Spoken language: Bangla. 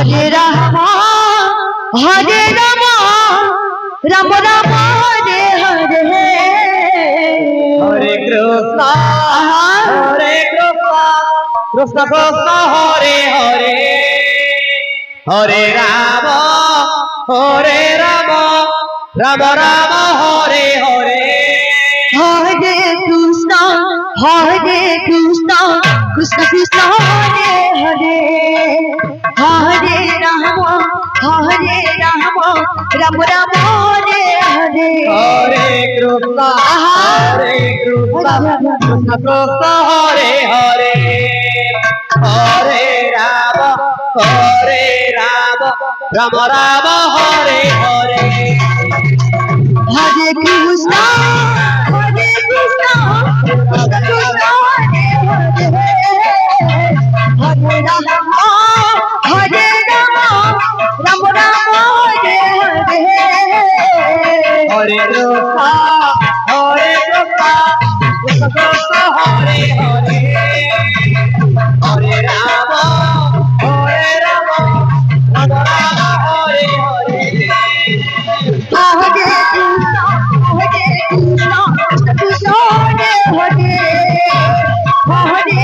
হরে রাম রাম রাম হরে হরে হরে কৃষ্ণ কৃষ্ণ কৃষ্ণ হরে হরে হরে রাম রাম রাম হরে হরে হরে কৃষ্ণ কৃষ্ণ কৃষ্ণ হরে হরে হরে রাম রাম রাম হরে হরে হরে কৃষ্ণ কৃষ্ণ কৃষ্ণ হরে হরে হরে রাম রাম রাম হরে হরে হরে কৃষ্ণ কৃষ্ণ কৃষ্ণ হরে হরে হরে রাম রাম রাম হরে হরে হরে কৃষ্ণ কৃষ্ণ কৃষ্ণ হরে হরে হরে রাম রাম রাম হরে হরে হরে কৃষ্ণ কৃষ্ণ কৃষ্ণ হরে হরে হরে